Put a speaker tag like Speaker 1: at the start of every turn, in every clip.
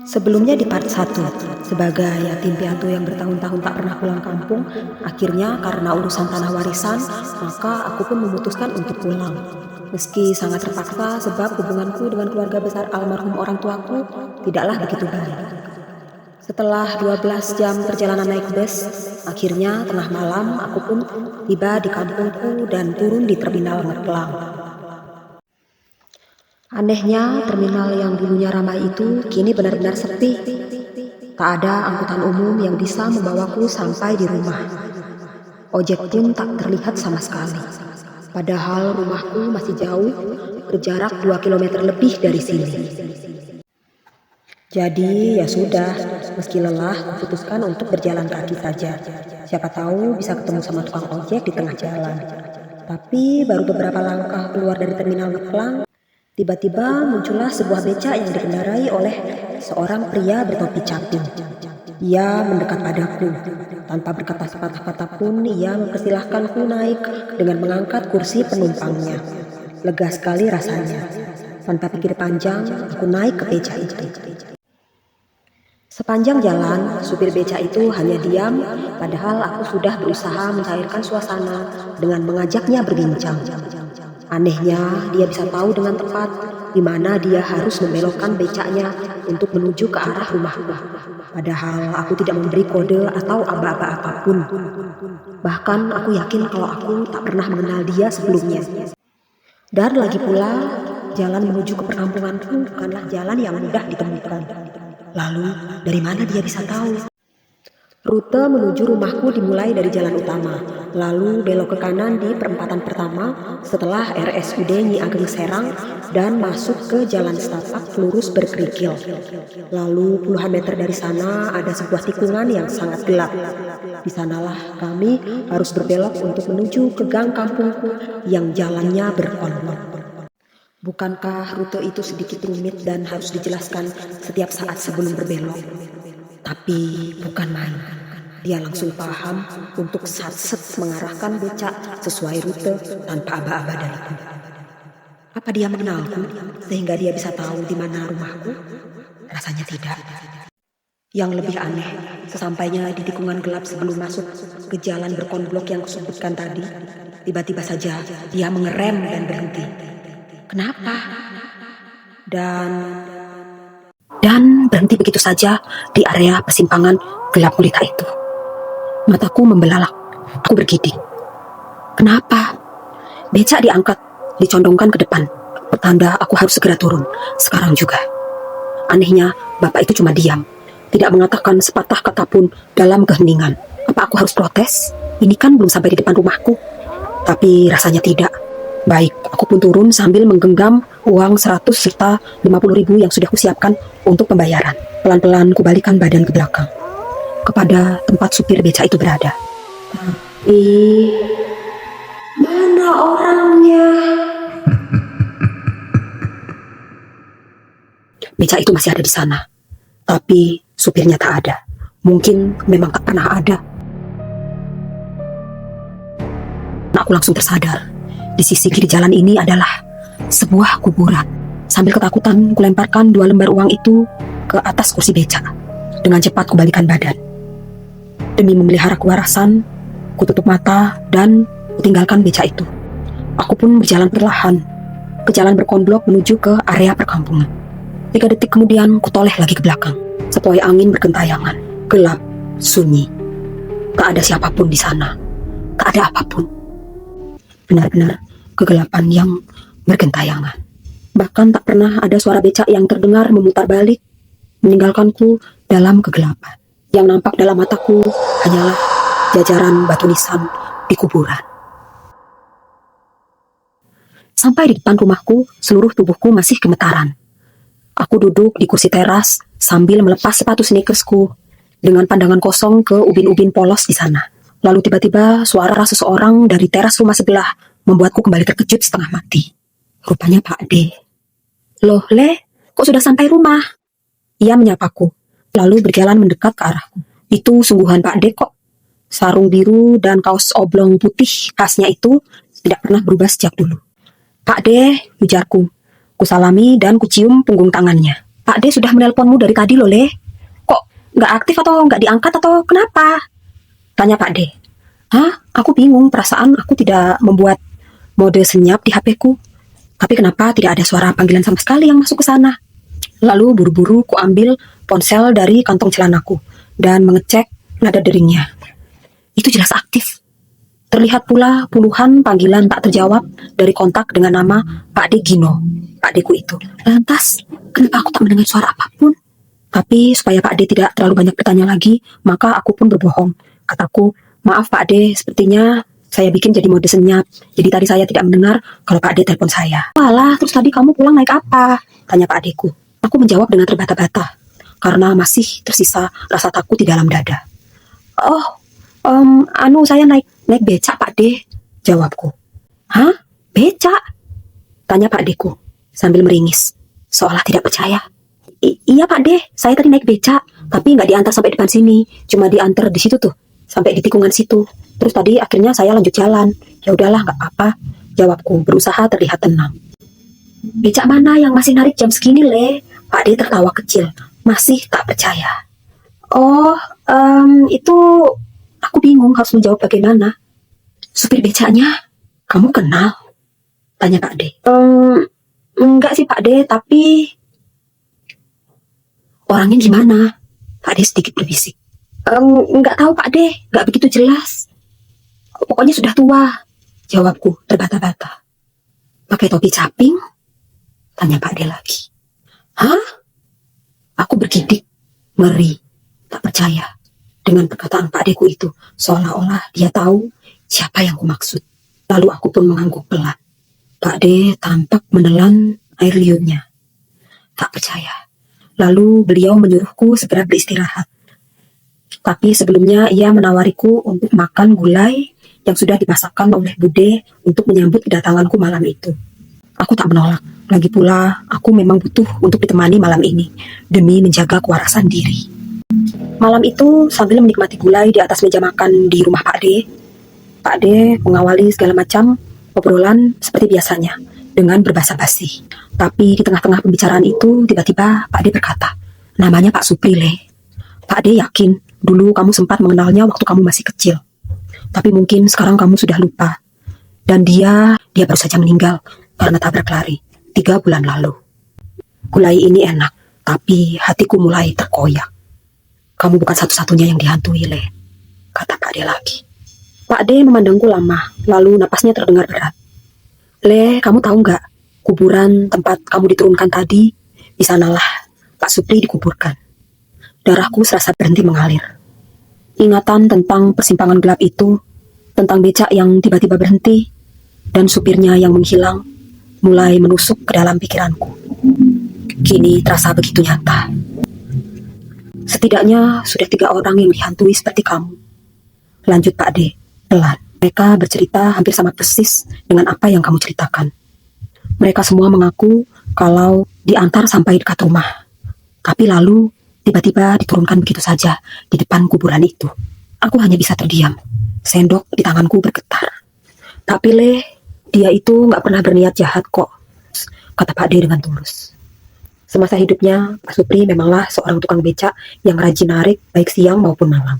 Speaker 1: Sebelumnya di part 1, sebagai yatim piatu yang bertahun-tahun tak pernah pulang kampung, akhirnya karena urusan tanah warisan, maka aku pun memutuskan untuk pulang. Meski sangat terpaksa sebab hubunganku dengan keluarga besar almarhum orang tuaku tidaklah begitu baik. Setelah 12 jam perjalanan naik bus, akhirnya tengah malam aku pun tiba di kampungku dan turun di terminal Ngeklang. Anehnya, terminal yang dulunya ramai itu kini benar-benar sepi. Tak ada angkutan umum yang bisa membawaku sampai di rumah. Ojek pun tak terlihat sama sekali. Padahal rumahku masih jauh, berjarak 2 kilometer lebih dari sini. Jadi ya sudah, meski lelah, putuskan untuk berjalan kaki saja. Siapa tahu bisa ketemu sama tukang ojek di tengah jalan. Tapi baru beberapa langkah keluar dari terminal Ngeklang, tiba-tiba muncullah sebuah becak yang dikendarai oleh seorang pria bertopi caping. Ia mendekat padaku. Tanpa berkata sepatah kata pun, ia mempersilahkanku naik dengan mengangkat kursi penumpangnya. Lega sekali rasanya. Tanpa pikir panjang, aku naik ke becak itu. Sepanjang jalan, supir becak itu hanya diam, padahal aku sudah berusaha mencairkan suasana dengan mengajaknya berbincang. Anehnya, dia bisa tahu dengan tepat di mana dia harus membelokkan becaknya untuk menuju ke arah rumahku. Padahal aku tidak memberi kode atau aba-aba apapun. Bahkan aku yakin kalau aku tak pernah mengenal dia sebelumnya. Dan lagi pula, jalan menuju ke perkampunganku bukanlah jalan yang mudah ditemukan. Lalu, dari mana dia bisa tahu? Rute menuju rumahku dimulai dari jalan utama, lalu belok ke kanan di perempatan pertama setelah RSUD Nyi Ageng Serang dan masuk ke jalan setapak lurus berkerikil. Lalu puluhan meter dari sana ada sebuah tikungan yang sangat gelap. Di sanalah kami harus berbelok untuk menuju ke gang kampungku yang jalannya berkelok. Bukankah rute itu sedikit rumit dan harus dijelaskan setiap saat sebelum berbelok? Tapi bukan main. Dia langsung paham untuk satset mengarahkan becak sesuai rute tanpa aba-aba dariku. Apa dia mengenalku sehingga dia bisa tahu di mana rumahku? Rasanya tidak. Yang lebih aneh, sesampainya di tikungan gelap sebelum masuk ke jalan berkonblok yang kusebutkan tadi, tiba-tiba saja dia mengerem dan berhenti. Kenapa? Dan berhenti begitu saja di area persimpangan gelap gulita itu. Mataku membelalak, aku bergidik. Kenapa? Becak diangkat, dicondongkan ke depan. Pertanda aku harus segera turun, sekarang juga. Anehnya, bapak itu cuma diam. Tidak mengatakan sepatah kata pun dalam keheningan. Apa aku harus protes? Ini kan belum sampai di depan rumahku. Tapi rasanya tidak. Baik, aku pun turun sambil menggenggam uang 100 serta 50.000 yang sudah kusiapkan untuk pembayaran. Pelan-pelan kubalikan badan ke belakang, kepada tempat supir becak itu berada. Tapi mana orangnya? Becak itu masih ada di sana, tapi supirnya tak ada. Mungkin memang tak pernah ada. Aku langsung tersadar. Di sisi kiri jalan ini adalah sebuah kuburan. Sambil ketakutan, kulemparkan 2 lembar uang itu ke atas kursi becak. Dengan cepat kubalikan badan. Demi memelihara kewarasan, kututup mata dan kutinggalkan becak itu. Aku pun berjalan perlahan ke jalan berkonblok menuju ke area perkampungan. 3 detik kemudian kutoleh lagi ke belakang. Sepoi angin bergentayangan, gelap, sunyi. Tak ada siapapun di sana. Tak ada apapun. Benar-benar kegelapan yang bergentayangan. Bahkan tak pernah ada suara becak yang terdengar memutar balik, meninggalkanku dalam kegelapan. Yang nampak dalam mataku hanyalah jajaran batu nisan di kuburan. Sampai di depan rumahku, seluruh tubuhku masih gemetaran. Aku duduk di kursi teras sambil melepas sepatu sneakersku dengan pandangan kosong ke ubin-ubin polos di sana. Lalu tiba-tiba suara seseorang dari teras rumah sebelah membuatku kembali terkejut setengah mati. Rupanya Pak D. Loh, Le, kok sudah sampai rumah? Ia menyapaku, lalu berjalan mendekat ke arahku. Itu sungguhan Pak D kok. Sarung biru dan kaos oblong putih khasnya itu tidak pernah berubah sejak dulu. Pak D, ujarku. Kusalami dan kucium punggung tangannya. Pak D sudah menelponmu dari tadi loh, Le. Kok nggak aktif atau nggak diangkat atau kenapa? Tanya Pak D. Hah? Aku bingung, perasaan aku tidak membuat mode senyap di HP-ku. Tapi kenapa tidak ada suara panggilan sama sekali yang masuk ke sana? Lalu buru-buru ku ambil ponsel dari kantong celanaku dan mengecek nada deringnya. Itu jelas aktif. Terlihat pula puluhan panggilan tak terjawab dari kontak dengan nama Pak D Gino, Pak D-ku itu. Lantas, kenapa aku tak mendengar suara apapun? Tapi supaya Pak D tidak terlalu banyak bertanya lagi, maka aku pun berbohong. Kataku, maaf Pak D, sepertinya saya bikin jadi mode senyap. Jadi tadi saya tidak mendengar kalau Pak D telepon saya. Walah, terus tadi kamu pulang naik apa? Tanya Pak D-ku. Aku menjawab dengan terbata-bata, karena masih tersisa rasa takut di dalam dada. Oh, saya naik becak Pak D, jawabku. Hah? Becak? Tanya Pak D-ku sambil meringis, seolah tidak percaya. Iya Pak D, saya tadi naik becak, tapi nggak diantar sampai depan sini, cuma diantar di situ tuh, sampai di tikungan situ. Terus tadi akhirnya saya lanjut jalan. Ya udahlah, nggak apa, jawabku berusaha terlihat tenang. Becak mana yang masih narik jam segini, Le? Pak D tertawa kecil, masih tak percaya. Oh, itu aku bingung harus menjawab bagaimana. Supir becaknya, kamu kenal? Tanya Pak D. Enggak sih Pak D, tapi orangnya gimana? Pak D sedikit berbisik. Enggak tahu Pak D, enggak begitu jelas. Pokoknya sudah tua, jawabku terbata-bata. Pakai topi caping? Tanya Pak D lagi. Hah? Aku bergidik, ngeri, tak percaya dengan perkataan Pak D-ku itu, seolah-olah dia tahu siapa yang kumaksud. Lalu aku pun mengangguk pelan. Pak D tampak menelan air liurnya. Tak percaya. Lalu beliau menyuruhku segera beristirahat. Tapi sebelumnya ia menawariku untuk makan gulai yang sudah dimasakkan oleh Bude untuk menyambut kedatanganku malam itu. Aku tak menolak. Lagi pula, aku memang butuh untuk ditemani malam ini demi menjaga kewarasan diri. Malam itu, sambil menikmati gulai di atas meja makan di rumah Pak D mengawali segala macam obrolan seperti biasanya dengan berbahasa basi. Tapi di tengah-tengah pembicaraan itu, tiba-tiba Pak D berkata, namanya Pak Supri, Le. Pak D yakin dulu kamu sempat mengenalnya waktu kamu masih kecil. Tapi mungkin sekarang kamu sudah lupa. Dan dia baru saja meninggal karena tabrak lari 3 bulan lalu. Gulai ini enak, tapi hatiku mulai terkoyak. Kamu bukan satu-satunya yang dihantui, Le, kata Pak D lagi. Pak D memandangku lama, lalu napasnya terdengar berat. Le, kamu tahu nggak, kuburan tempat kamu diturunkan tadi, di sanalah Pak Supri dikuburkan. Darahku serasa berhenti mengalir. Ingatan tentang persimpangan gelap itu, tentang becak yang tiba-tiba berhenti, dan supirnya yang menghilang, mulai menusuk ke dalam pikiranku. Kini terasa begitu nyata. Setidaknya sudah 3 orang yang dihantui seperti kamu. Lanjut Pak D, pelan. Mereka bercerita hampir sama persis dengan apa yang kamu ceritakan. Mereka semua mengaku kalau diantar sampai dekat rumah. Tapi lalu tiba-tiba diturunkan begitu saja di depan kuburan itu. Aku hanya bisa terdiam. Sendok di tanganku bergetar. Tapi Le, dia itu nggak pernah berniat jahat kok, kata Pak D dengan tulus. Semasa hidupnya, Pak Supri memanglah seorang tukang becak yang rajin narik baik siang maupun malam.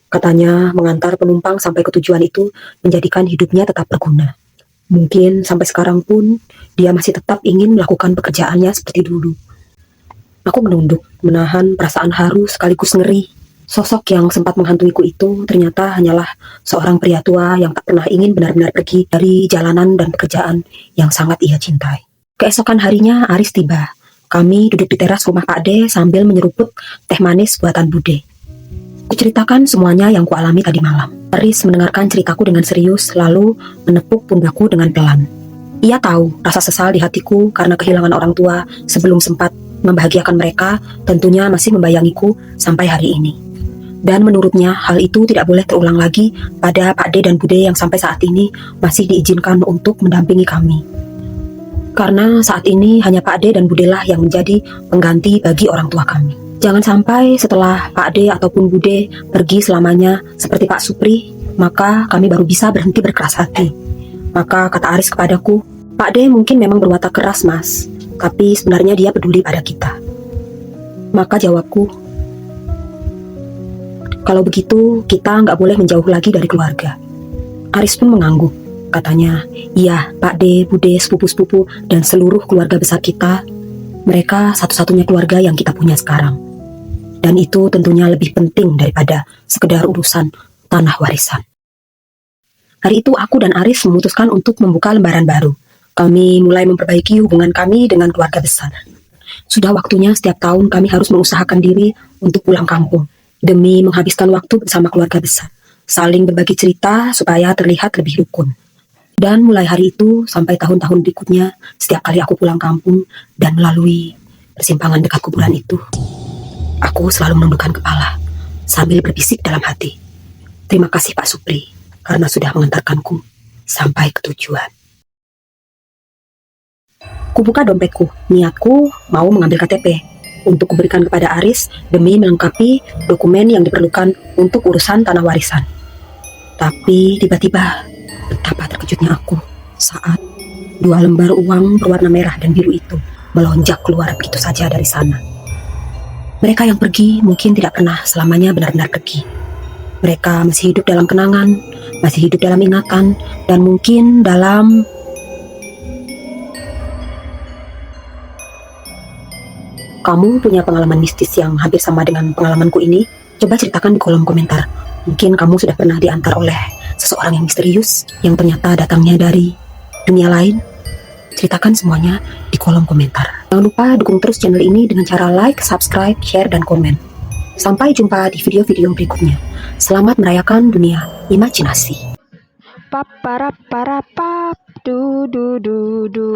Speaker 1: Katanya mengantar penumpang sampai ke tujuan itu menjadikan hidupnya tetap berguna. Mungkin sampai sekarang pun dia masih tetap ingin melakukan pekerjaannya seperti dulu. Aku menunduk, menahan perasaan haru sekaligus ngeri. Sosok yang sempat menghantuiku itu ternyata hanyalah seorang pria tua yang tak pernah ingin benar-benar pergi dari jalanan dan pekerjaan yang sangat ia cintai. Keesokan harinya Aris tiba. Kami duduk di teras rumah Pak D sambil menyeruput teh manis buatan Bude. Kuceritakan semuanya yang kualami tadi malam. Aris mendengarkan ceritaku dengan serius, lalu menepuk pundakku dengan pelan. Ia tahu rasa sesal di hatiku karena kehilangan orang tua sebelum sempat membahagiakan mereka, tentunya masih membayangiku sampai hari ini. Dan menurutnya hal itu tidak boleh terulang lagi pada Pak D dan Bude yang sampai saat ini masih diizinkan untuk mendampingi kami. Karena saat ini hanya Pak D dan Bude lah yang menjadi pengganti bagi orang tua kami. Jangan sampai setelah Pak D ataupun Bude pergi selamanya seperti Pak Supri, maka kami baru bisa berhenti berkeras hati. Maka kata Aris kepadaku, Pak D mungkin memang berwatak keras mas, tapi sebenarnya dia peduli pada kita. Maka jawabku, kalau begitu kita nggak boleh menjauh lagi dari keluarga. Aris pun mengangguk. Katanya, iya Pak D, Bude, sepupu-sepupu, dan seluruh keluarga besar kita, mereka satu-satunya keluarga yang kita punya sekarang. Dan itu tentunya lebih penting daripada sekedar urusan tanah warisan. Hari itu aku dan Aris memutuskan untuk membuka lembaran baru. Kami mulai memperbaiki hubungan kami dengan keluarga besar. Sudah waktunya setiap tahun kami harus mengusahakan diri untuk pulang kampung, demi menghabiskan waktu bersama keluarga besar, saling berbagi cerita supaya terlihat lebih rukun. Dan mulai hari itu sampai tahun-tahun berikutnya, setiap kali aku pulang kampung dan melalui persimpangan dekat kuburan itu, aku selalu menundukkan kepala sambil berbisik dalam hati, terima kasih Pak Supri karena sudah mengantarkanku sampai ke tujuan. Kubuka dompetku, niatku mau mengambil KTP untuk kuberikan kepada Aris demi melengkapi dokumen yang diperlukan untuk urusan tanah warisan. Tapi tiba-tiba, betapa terkejutnya aku saat 2 lembar uang berwarna merah dan biru itu melonjak keluar begitu saja dari sana. Mereka yang pergi mungkin tidak pernah selamanya benar-benar pergi. Mereka masih hidup dalam kenangan, masih hidup dalam ingatan, dan mungkin dalam... Kamu punya pengalaman mistis yang hampir sama dengan pengalamanku ini? Coba ceritakan di kolom komentar. Mungkin kamu sudah pernah diantar oleh seseorang yang misterius, yang ternyata datangnya dari dunia lain. Ceritakan semuanya di kolom komentar. Jangan lupa dukung terus channel ini dengan cara like, subscribe, share, dan komen. Sampai jumpa di video-video berikutnya. Selamat merayakan dunia imajinasi.
Speaker 2: Paparapparapap, du du du du.